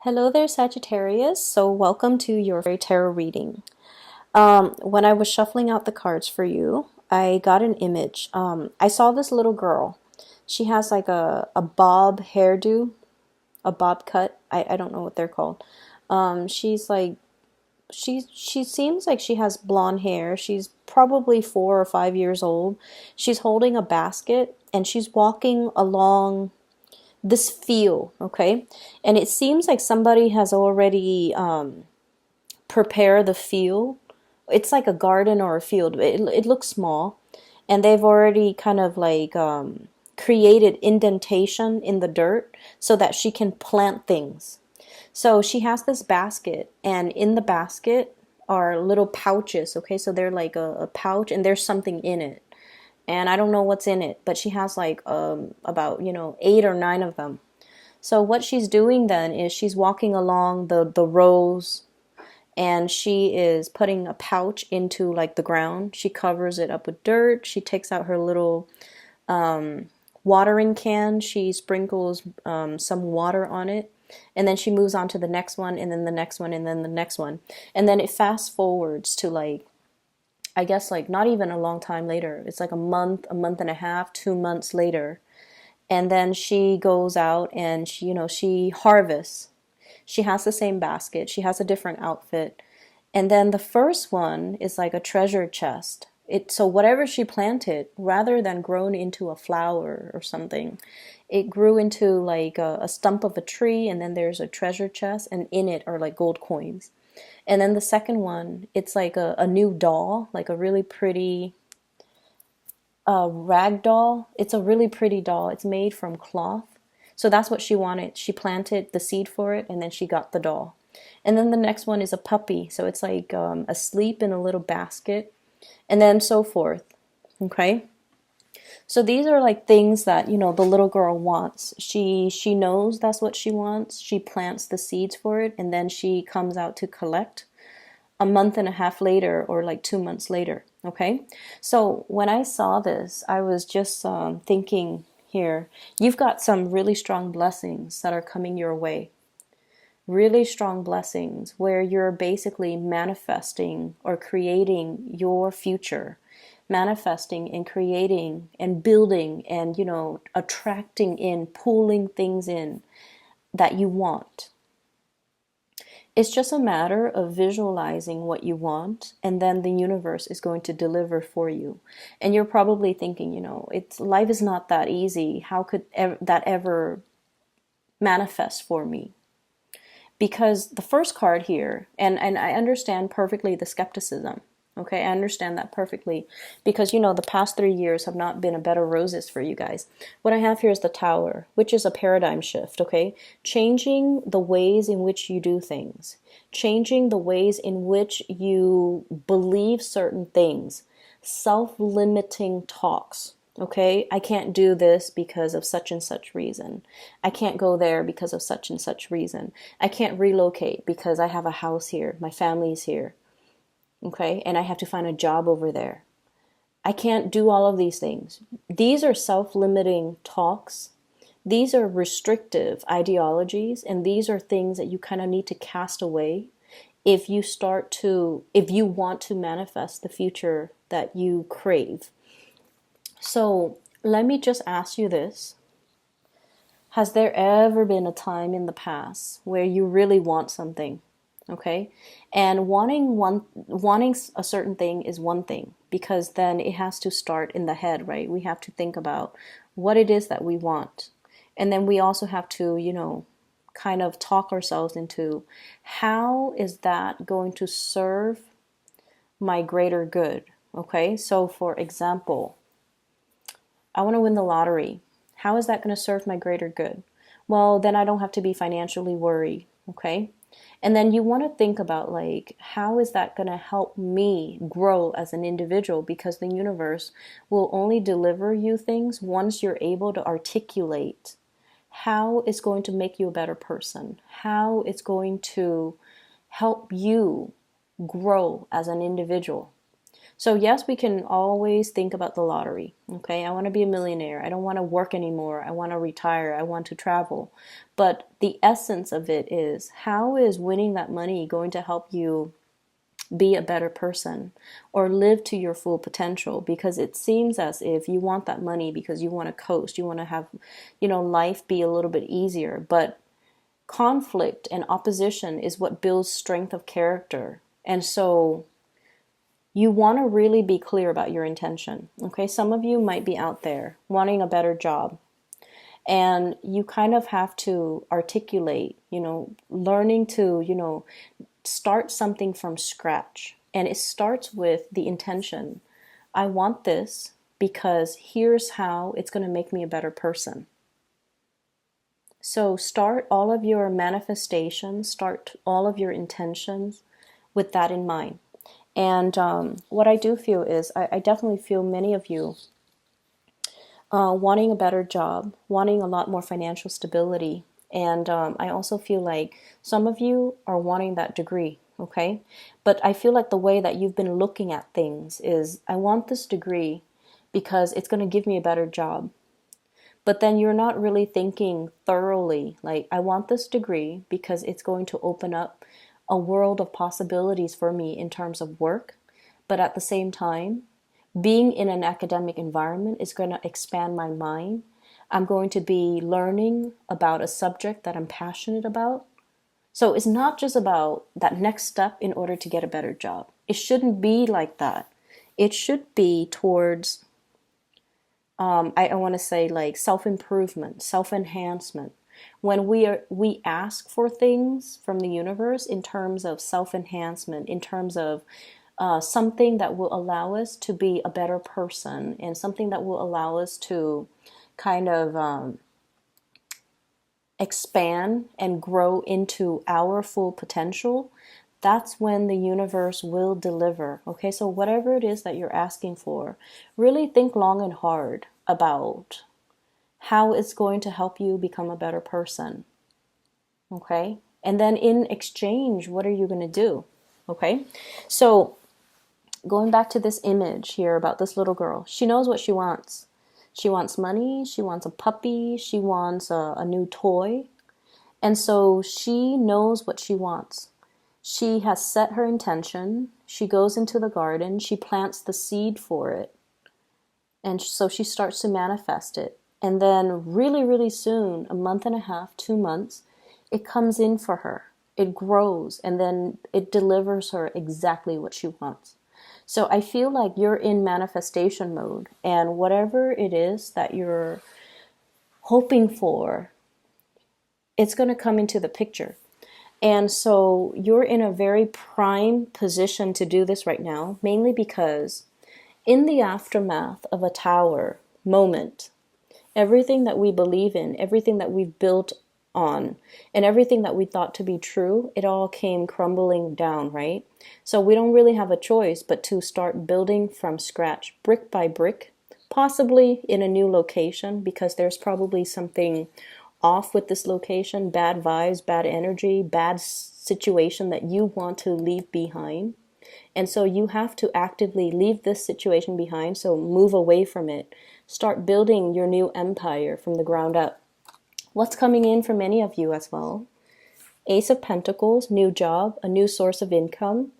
Hello there, Sagittarius. So welcome to your tarot reading. When I was shuffling out the cards for you, I got an image. I saw this little girl. She has like a bob hairdo, a bob cut. I don't know what they're called. She's like, she seems like she has blonde hair. She's probably 4 or 5 years old. She's holding a basket and she's walking along this field, okay? And it seems like somebody has already prepared the field. It's like a garden or a field. It looks small, and they've already kind of like created indentation in the dirt so that she can plant things. So she has this basket, and in the basket are little pouches, okay? So they're like a pouch, and there's something in it. And I don't know what's in it, but she has like about 8 or 9 of them. So what she's doing then is she's walking along the rows, and she is putting a pouch into like the ground. She covers it up with dirt. She takes out her little watering can. She sprinkles some water on it, and then she moves on to the next one, and then the next one, and then the next one. And then it fast forwards to like, I guess like not even a long time later. It's like a month and a half, 2 months later. And then she goes out and she harvests. She has the same basket. She has a different outfit. And then the first one is like a treasure chest. So whatever she planted, rather than grown into a flower or something, it grew into like a stump of a tree, and then there's a treasure chest, and in it are like gold coins. And then the second one, it's like a new doll, like a really pretty rag doll. It's a really pretty doll. It's made from cloth. So that's what she wanted. She planted the seed for it, and then she got the doll. And then the next one is a puppy. So it's like asleep in a little basket, and then so forth. Okay? So these are like things that, the little girl wants. She knows that's what she wants. She plants the seeds for it, and then she comes out to collect a month and a half later, or like 2 months later. Okay, so when I saw this, I was just thinking here, you've got some really strong blessings that are coming your way. Really strong blessings where you're basically manifesting or creating your future, manifesting and creating and building and, attracting in, pulling things in that you want. It's just a matter of visualizing what you want, and then the universe is going to deliver for you. And you're probably thinking, life is not that easy. How could that ever manifest for me? Because the first card here, and I understand perfectly the skepticism. Okay, I understand that perfectly, because the past 3 years have not been a bed of roses for you guys. What I have here is the Tower, which is a paradigm shift, okay? Changing the ways in which you do things, changing the ways in which you believe certain things, self-limiting talks. Okay, I can't do this because of such and such reason. I can't go there because of such and such reason. I can't relocate because I have a house here. My family's here. Okay, and I have to find a job over there. I can't do all of these things. These are self-limiting talks. These are restrictive ideologies, and these are things that you kind of need to cast away if you want to manifest the future that you crave. So let me just ask you this. Has there ever been a time in the past where you really want something? Okay, and wanting a certain thing is one thing, because then it has to start in the head, right? We have to think about what it is that we want, and then we also have to kind of talk ourselves into, how is that going to serve my greater good? Okay, so for example, I want to win the lottery. How is that going to serve my greater good? Well, then I don't have to be financially worried. Okay, and then you want to think about, like, how is that going to help me grow as an individual? Because the universe will only deliver you things once you're able to articulate how it's going to make you a better person, how it's going to help you grow as an individual. So yes, we can always think about the lottery. Okay, I want to be a millionaire. I don't want to work anymore. I want to retire. I want to travel. But the essence of it is, how is winning that money going to help you be a better person or live to your full potential? Because it seems as if you want that money because you want to coast, you want to have, life be a little bit easier. But conflict and opposition is what builds strength of character. And so you want to really be clear about your intention. Okay, some of you might be out there wanting a better job, and you kind of have to articulate, learning to, start something from scratch. And it starts with the intention. I want this because here's how it's going to make me a better person. So start all of your manifestations, start all of your intentions with that in mind. And what I do feel is, I definitely feel many of you wanting a better job, wanting a lot more financial stability. And I also feel like some of you are wanting that degree, okay? But I feel like the way that you've been looking at things is, I want this degree because it's going to give me a better job. But then you're not really thinking thoroughly, like, I want this degree because it's going to open up a world of possibilities for me in terms of work. But at the same time, being in an academic environment is going to expand my mind. I'm going to be learning about a subject that I'm passionate about. So it's not just about that next step in order to get a better job. It shouldn't be like that. It should be towards, I want to say, like, self-improvement, self-enhancement. When we ask for things from the universe in terms of self-enhancement, in terms of something that will allow us to be a better person, and something that will allow us to kind of expand and grow into our full potential, that's when the universe will deliver. Okay, so whatever it is that you're asking for, really think long and hard about how it's going to help you become a better person. Okay, and then in exchange, what are you going to do? Okay, so going back to this image here about this little girl, she knows what she wants. She wants money, she wants a puppy, she wants a new toy. And so she knows what she wants. She has set her intention. She goes into the garden, she plants the seed for it. And so she starts to manifest it. And then really, really soon, a month and a half, 2 months, it comes in for her. It grows, and then it delivers her exactly what she wants. So I feel like you're in manifestation mode, and whatever it is that you're hoping for, it's going to come into the picture. And so you're in a very prime position to do this right now, mainly because in the aftermath of a tower moment, everything that we believe in, everything that we've built on, and everything that we thought to be true, it all came crumbling down, right? So we don't really have a choice but to start building from scratch, brick by brick, possibly in a new location, because there's probably something off with this location, bad vibes, bad energy, bad situation that you want to leave behind. And so you have to actively leave this situation behind, so move away from it. Start building your new empire from the ground up. What's coming in for many of you as well? Ace of Pentacles, new job, a new source of income,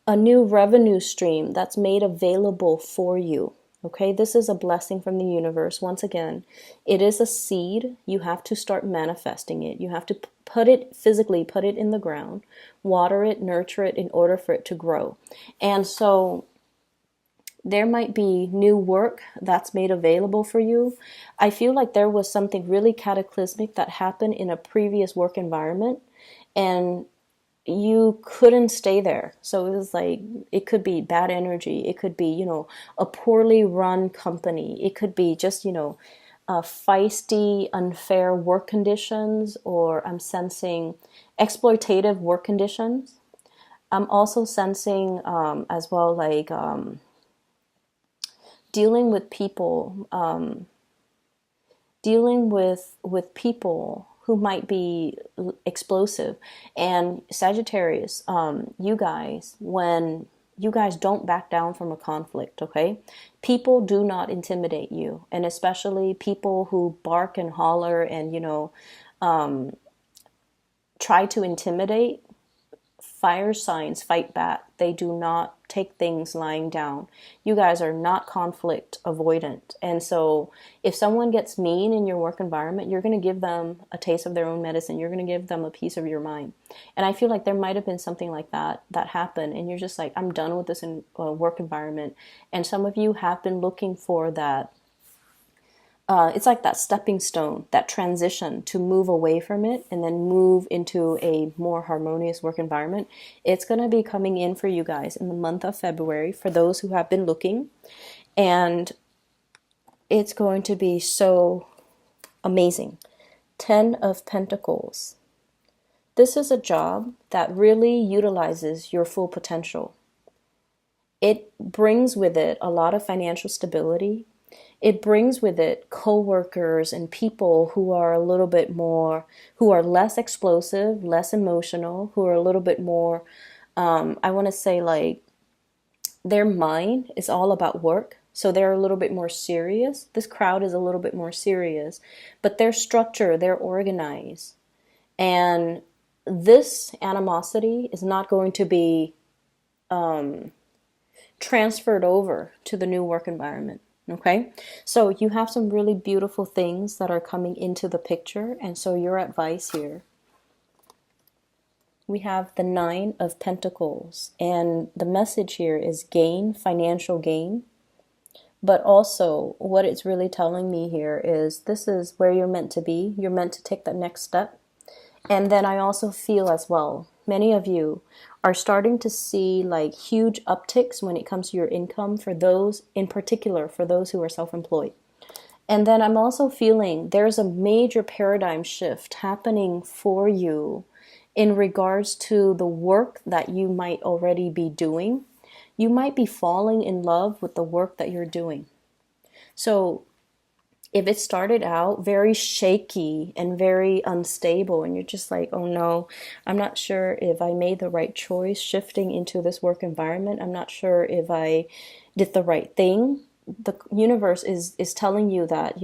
a new revenue stream that's made available for you. Okay, this is a blessing from the universe. Once again, it is a seed. You have to start manifesting it. You have to put it physically, put it in the ground, water it, nurture it in order for it to grow. And so there might be new work that's made available for you. I feel like there was something really cataclysmic that happened in a previous work environment, and you couldn't stay there. So it was like, it could be bad energy. It could be, a poorly run company. It could be just, feisty, unfair work conditions, or I'm sensing exploitative work conditions. I'm also sensing as well, like, dealing with people, dealing with people who might be explosive. And Sagittarius, you guys, when you guys don't back down from a conflict, okay? People do not intimidate you, and especially people who bark and holler and, try to intimidate. Fire signs fight back. They do not take things lying down. You guys are not conflict avoidant. And so if someone gets mean in your work environment, you're going to give them a taste of their own medicine. You're going to give them a piece of your mind. And I feel like there might have been something like that happened. And you're just like, I'm done with this work environment. And some of you have been looking for that. It's like that stepping stone, that transition to move away from it and then move into a more harmonious work environment. It's going to be coming in for you guys in the month of February for those who have been looking. And it's going to be so amazing. 10 of Pentacles. This is a job that really utilizes your full potential. It brings with it a lot of financial stability. It brings with it co-workers and people who are a little bit more, who are less explosive, less emotional, who are a little bit more, I want to say like their mind is all about work. So they're a little bit more serious. This crowd is a little bit more serious, but they're structured, they're organized. And this animosity is not going to be transferred over to the new work environment. Okay, so you have some really beautiful things that are coming into the picture. And so your advice here, we have the 9 of Pentacles. And the message here is gain, financial gain. But also what it's really telling me here is this is where you're meant to be. You're meant to take that next step. And then I also feel as well, many of you are starting to see like huge upticks when it comes to your income for those, in particular, for those who are self-employed. And then I'm also feeling there's a major paradigm shift happening for you in regards to the work that you might already be doing. You might be falling in love with the work that you're doing. So if it started out very shaky and very unstable and you're just like, oh no, I'm not sure if I made the right choice shifting into this work environment. I'm not sure if I did the right thing. The universe is telling you that,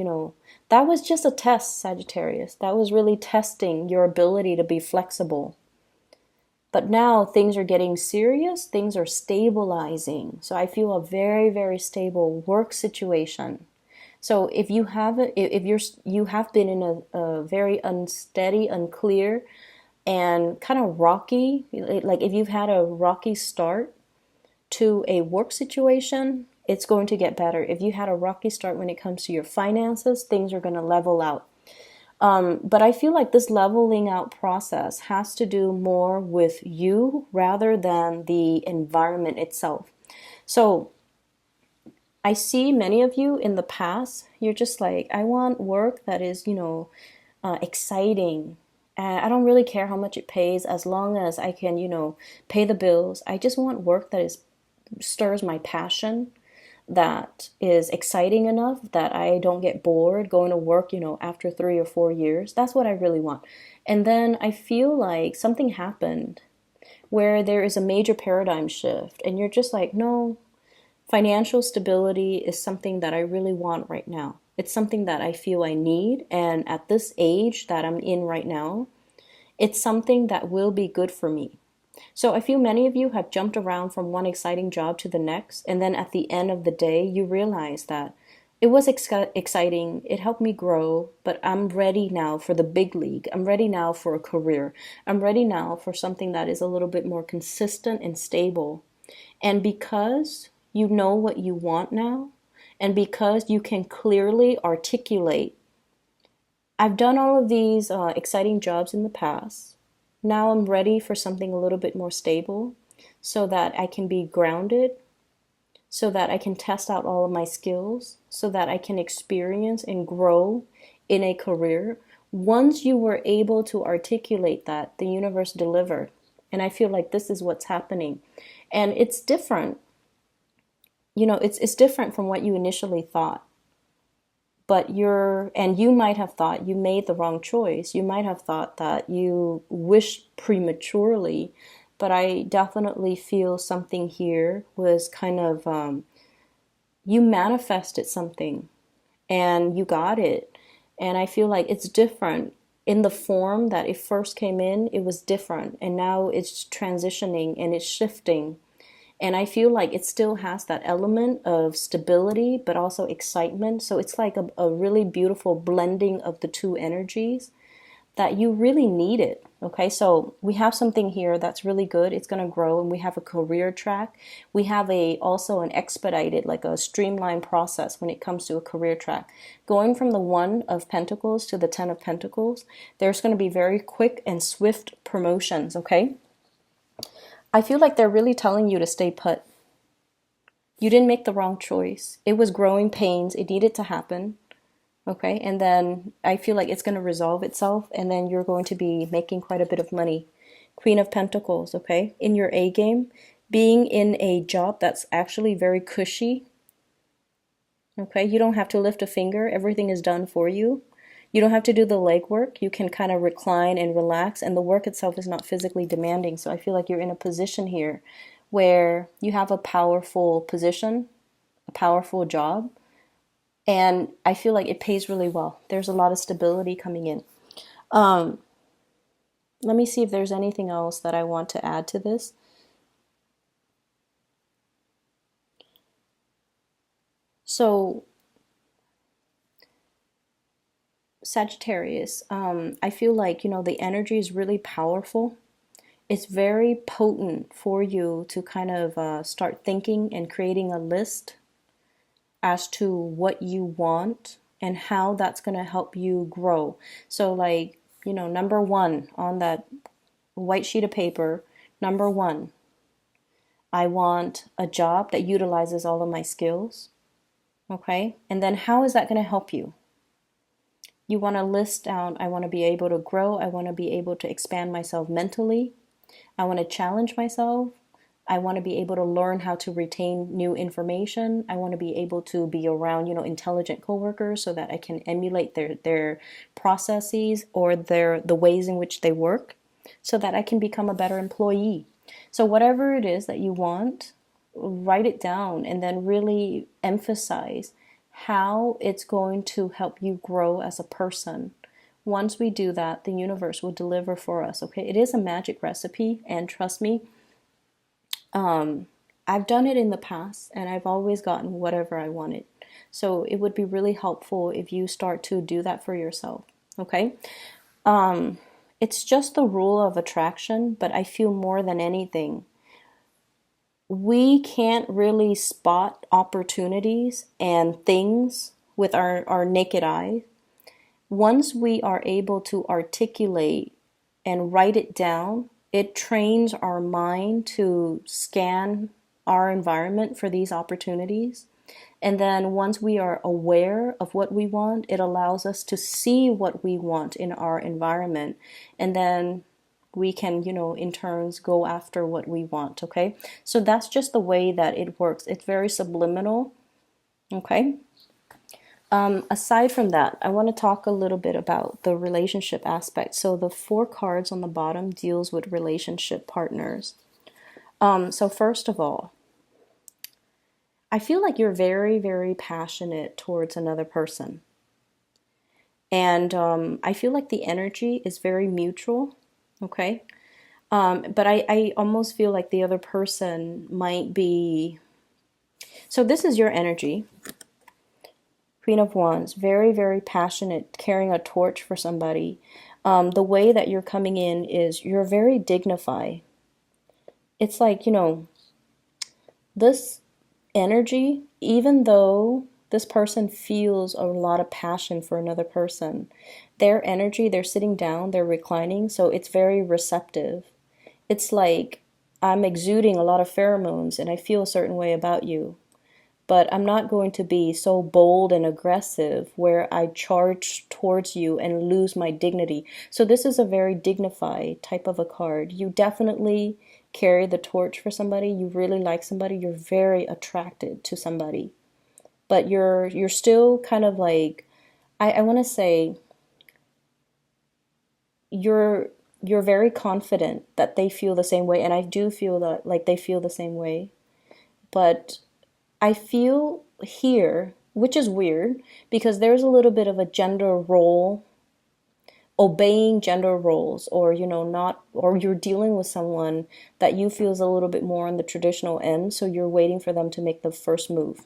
that was just a test, Sagittarius. That was really testing your ability to be flexible. But now things are getting serious. Things are stabilizing. So I feel a very, very stable work situation. So if you have you have been in a very unsteady, unclear, and kind of rocky, like if you've had a rocky start to a work situation, it's going to get better. If you had a rocky start when it comes to your finances, things are going to level out. But I feel like this leveling out process has to do more with you rather than the environment itself. So I see many of you in the past, you're just like, I want work that is, exciting. I don't really care how much it pays as long as I can, pay the bills. I just want work that stirs my passion, that is exciting enough that I don't get bored going to work, after 3 or 4 years. That's what I really want. And then I feel like something happened where there is a major paradigm shift and you're just like, no, financial stability is something that I really want right now. It's something that I feel I need. And at this age that I'm in right now, it's something that will be good for me. So I feel many of you have jumped around from one exciting job to the next. And then at the end of the day, you realize that it was exciting. It helped me grow, but I'm ready now for the big league. I'm ready now for a career. I'm ready now for something that is a little bit more consistent and stable. And because you know what you want now, and because you can clearly articulate, I've done all of these exciting jobs in the past. Now I'm ready for something a little bit more stable so that I can be grounded, so that I can test out all of my skills, so that I can experience and grow in a career. Once you were able to articulate that, the universe delivered. And I feel like this is what's happening. And it's different. It's different from what you initially thought. But you might have thought you made the wrong choice. You might have thought that you wished prematurely but I definitely feel something here was kind of, you manifested something and you got it. And I feel like it's different in the form that it first came in, it was different. And now it's transitioning and it's shifting. And I feel like it still has that element of stability, but also excitement. So it's like a really beautiful blending of the two energies that you really need it. Okay, so we have something here that's really good. It's going to grow, and we have a career track. We have a also an expedited, like a streamlined process when it comes to a career track. Going from the 1 of Pentacles to the 10 of Pentacles, there's going to be very quick and swift promotions, okay? I feel like they're really telling you to stay put. You didn't make the wrong choice. It was growing pains. It needed to happen. Okay, and then I feel like it's going to resolve itself, and then you're going to be making quite a bit of money. Queen of Pentacles, okay, in your A game, being in a job that's actually very cushy. Okay, you don't have to lift a finger. Everything is done for you. You don't have to do the legwork. You can kind of recline and relax, and the work itself is not physically demanding. So I feel like you're in a position here where you have a powerful position, a powerful job. And I feel like it pays really well. There's a lot of stability coming in. Let me see if there's anything else that I want to add to this. So, Sagittarius, I feel like, the energy is really powerful. It's very potent for you to kind of start thinking and creating a list as to what you want and how that's going to help you grow. So like, number 1 on that white sheet of paper, number 1, I want a job that utilizes all of my skills. Okay? And then how is that going to help you? You want to list down, I want to be able to grow. I want to be able to expand myself mentally. I want to challenge myself. I want to be able to learn how to retain new information. I want to be able to be around, intelligent coworkers so that I can emulate their processes or the ways in which they work so that I can become a better employee. So whatever it is that you want, write it down and then really emphasize how it's going to help you grow as a person. Once we do that, the universe will deliver for us, okay? It is a magic recipe, and trust me, I've done it in the past and I've always gotten whatever I wanted. So it would be really helpful if you start to do that for yourself, okay? It's just the rule of attraction, but I feel more than anything, we can't really spot opportunities and things with our naked eye. Once we are able to articulate and write it down, it trains our mind to scan our environment for these opportunities. And then once we are aware of what we want, it allows us to see what we want in our environment. And then we can, in turns go after what we want, okay? So that's just the way that it works. It's very subliminal, okay? Aside from that, I want to talk a little bit about the relationship aspect. So the 4 cards on the bottom deals with relationship partners. So first of all, I feel like you're very, very passionate towards another person. And I feel like the energy is very mutual, okay? But I almost feel like the other person might be... So this is your energy. Queen of Wands, very, very passionate, carrying a torch for somebody. The way that you're coming in is you're very dignified. It's like, this energy, even though this person feels a lot of passion for another person, their energy, they're sitting down, they're reclining, so it's very receptive. It's like I'm exuding a lot of pheromones and I feel a certain way about you. But I'm not going to be so bold and aggressive where I charge towards you and lose my dignity. So this is a very dignified type of a card. You definitely carry the torch for somebody. You really like somebody. You're very attracted to somebody. But you're still kind of like, I want to say, you're you're very confident that they feel the same way, and I do feel that like they feel the same way. But I feel here, which is weird, because there's a little bit of a gender role, obeying gender roles, or not, or you're dealing with someone that you feel is a little bit more on the traditional end, so you're waiting for them to make the first move.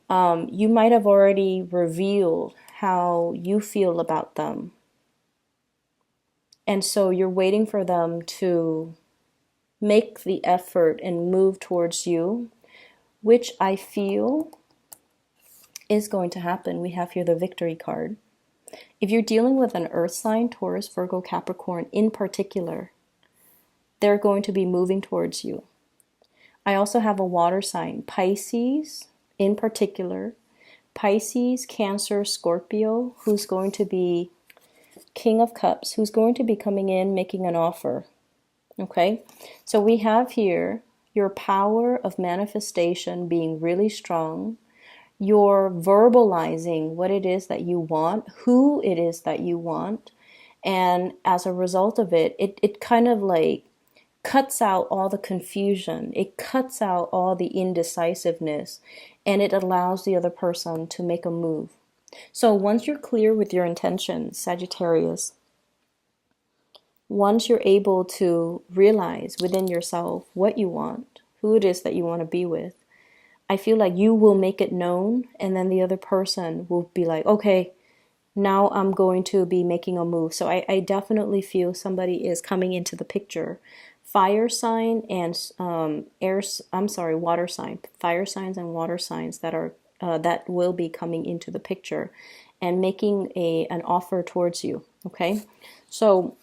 You might have already revealed how you feel about them, and so you're waiting for them to make the effort and move towards you, which I feel is going to happen. We have here the victory card. If you're dealing with an earth sign, Taurus, Virgo, Capricorn in particular, they're going to be moving towards you. I also have a water sign, Pisces in particular, Pisces, Cancer, Scorpio, who's going to be King of Cups, who's going to be coming in, making an offer. Okay, so we have here your power of manifestation being really strong. You're verbalizing what it is that you want, who it is that you want, and as a result of it, it kind of like cuts out all the confusion. It cuts out all the indecisiveness, and it allows the other person to make a move. So once you're clear with your intentions, Sagittarius, once you're able to realize within yourself what you want, who it is that you want to be with, I feel like you will make it known, and then the other person will be like, okay, now I'm going to be making a move. So I definitely feel somebody is coming into the picture. Fire sign and water sign. Fire signs and water signs that will be coming into the picture and making an offer towards you. Okay, so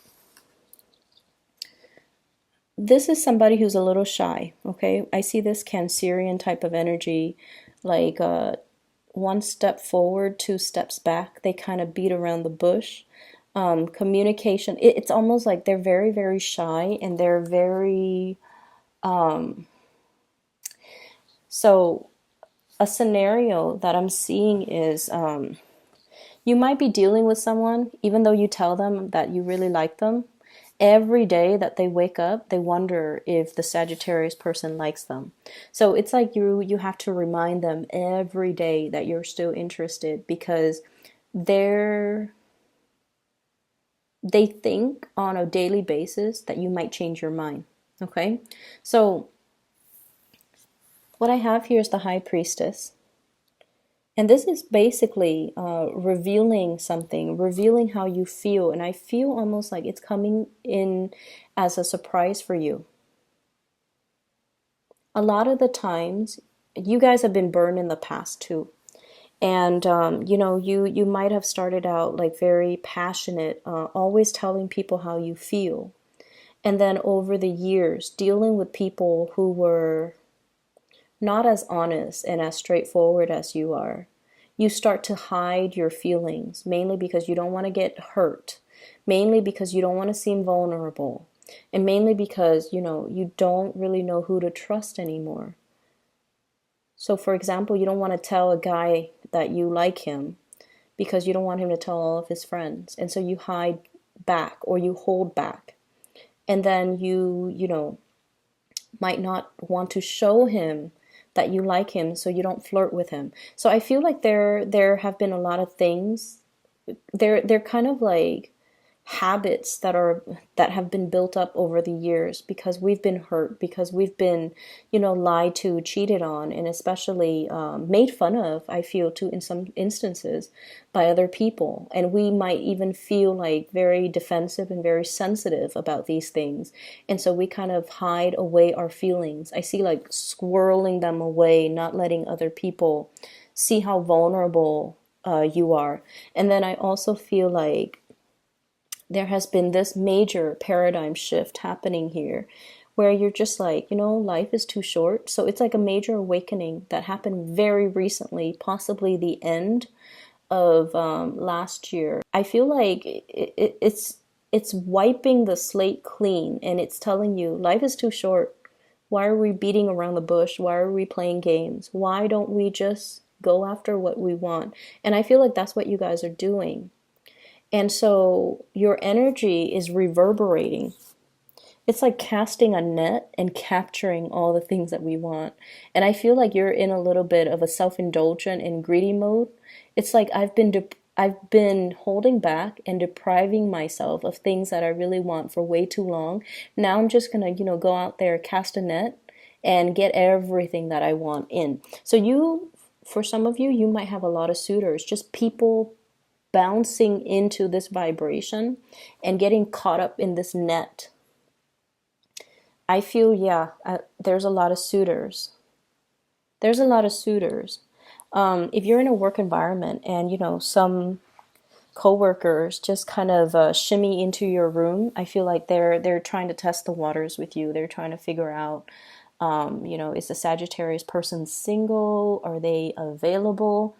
this is somebody who's a little shy. Okay, I see this Cancerian type of energy, like one step forward, two steps back. They kind of beat around the bush. Communication, it's almost like they're very, very shy, and they're very so a scenario that I'm seeing is you might be dealing with someone, even though you tell them that you really like them. Every day that they wake up, they wonder if the Sagittarius person likes them. So it's like you have to remind them every day that you're still interested, because they think on a daily basis that you might change your mind. Okay, so what I have here is the High Priestess. And this is basically revealing something, revealing how you feel. And I feel almost like it's coming in as a surprise for you. A lot of the times, you guys have been burned in the past too. And, you might have started out like very passionate, always telling people how you feel. And then over the years, dealing with people who were not as honest and as straightforward as you are. You start to hide your feelings, mainly because you don't want to get hurt, mainly because you don't want to seem vulnerable, and mainly because, you don't really know who to trust anymore. So, for example, you don't want to tell a guy that you like him because you don't want him to tell all of his friends. And so you hide back, or you hold back. And then you might not want to show him that you like him, so you don't flirt with him. So I feel like there have been a lot of things. They're kind of like habits that have been built up over the years, because we've been hurt, because we've been lied to, cheated on, and especially made fun of, I feel too, in some instances, by other people. And we might even feel like very defensive and very sensitive about these things, and so we kind of hide away our feelings. I see like swirling them away, not letting other people see how vulnerable you are. And then I also feel like there has been this major paradigm shift happening here, where you're just like, life is too short. So it's like a major awakening that happened very recently, possibly the end of last year. I feel like it's wiping the slate clean, and it's telling you life is too short. Why are we beating around the bush? Why are we playing games? Why don't we just go after what we want? And I feel like that's what you guys are doing. And so your energy is reverberating. It's like casting a net and capturing all the things that we want. And I feel like you're in a little bit of a self-indulgent and greedy mode. It's like I've been holding back and depriving myself of things that I really want for way too long. Now I'm just gonna, go out there, cast a net, and get everything that I want in. So for some of you, you might have a lot of suitors, just people bouncing into this vibration and getting caught up in this net. I feel, yeah, there's a lot of suitors. There's a lot of suitors. If you're in a work environment and, some coworkers just kind of shimmy into your room, I feel like they're trying to test the waters with you. They're trying to figure out, is the Sagittarius person single? Are they available?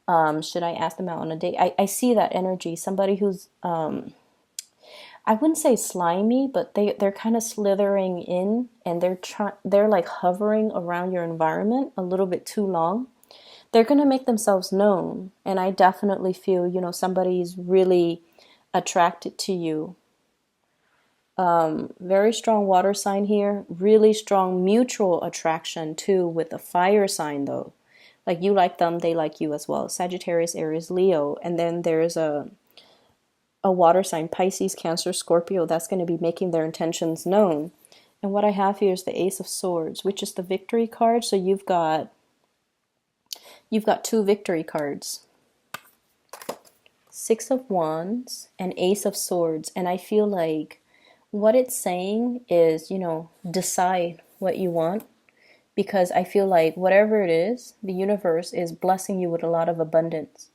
Should I ask them out on a date? I see that energy. Somebody who's I wouldn't say slimy, but they're kind of slithering in, and they're like hovering around your environment a little bit too long. They're going to make themselves known, and I definitely feel, somebody's really attracted to you. Very strong water sign here, really strong mutual attraction too, with a fire sign though. Like you like them, they like you as well. Sagittarius, Aries, Leo, and then there's a water sign, Pisces, Cancer, Scorpio, that's going to be making their intentions known. And what I have here is the Ace of Swords, which is the victory card. So you've got two victory cards. Six of Wands and Ace of Swords. And I feel like what it's saying is, decide what you want. Because I feel like whatever it is, the universe is blessing you with a lot of abundance.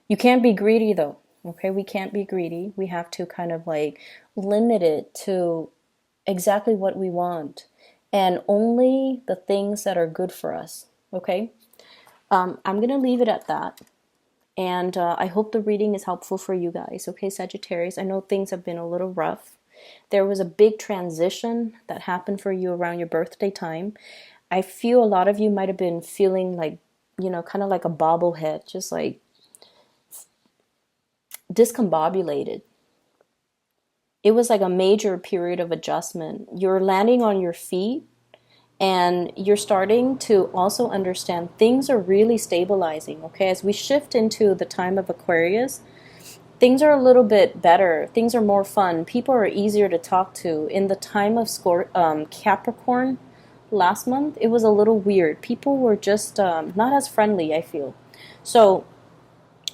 You can't be greedy though. Okay, we can't be greedy. We have to kind of like limit it to exactly what we want and only the things that are good for us. Okay, I'm going to leave it at that. And I hope the reading is helpful for you guys. Okay, Sagittarius, I know things have been a little rough. There was a big transition that happened for you around your birthday time. I feel a lot of you might have been feeling like, kind of like a bobblehead, just like discombobulated. It was like a major period of adjustment. You're landing on your feet and you're starting to also understand things are really stabilizing. Okay, as we shift into the time of Aquarius, things are a little bit better. Things are more fun. People are easier to talk to. In the time of Capricorn last month, it was a little weird. People were just not as friendly, I feel. So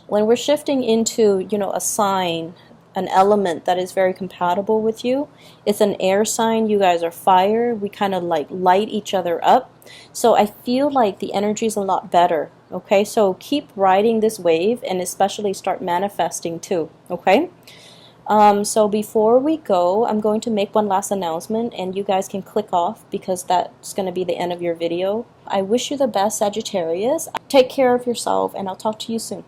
when we're shifting into, a sign, an element that is very compatible with you, it's an air sign. You guys are fire. We kind of like light each other up. So I feel like the energy is a lot better. Okay, so keep riding this wave and especially start manifesting too. Okay. So before we go, I'm going to make one last announcement and you guys can click off because that's going to be the end of your video. I wish you the best, Sagittarius. Take care of yourself and I'll talk to you soon.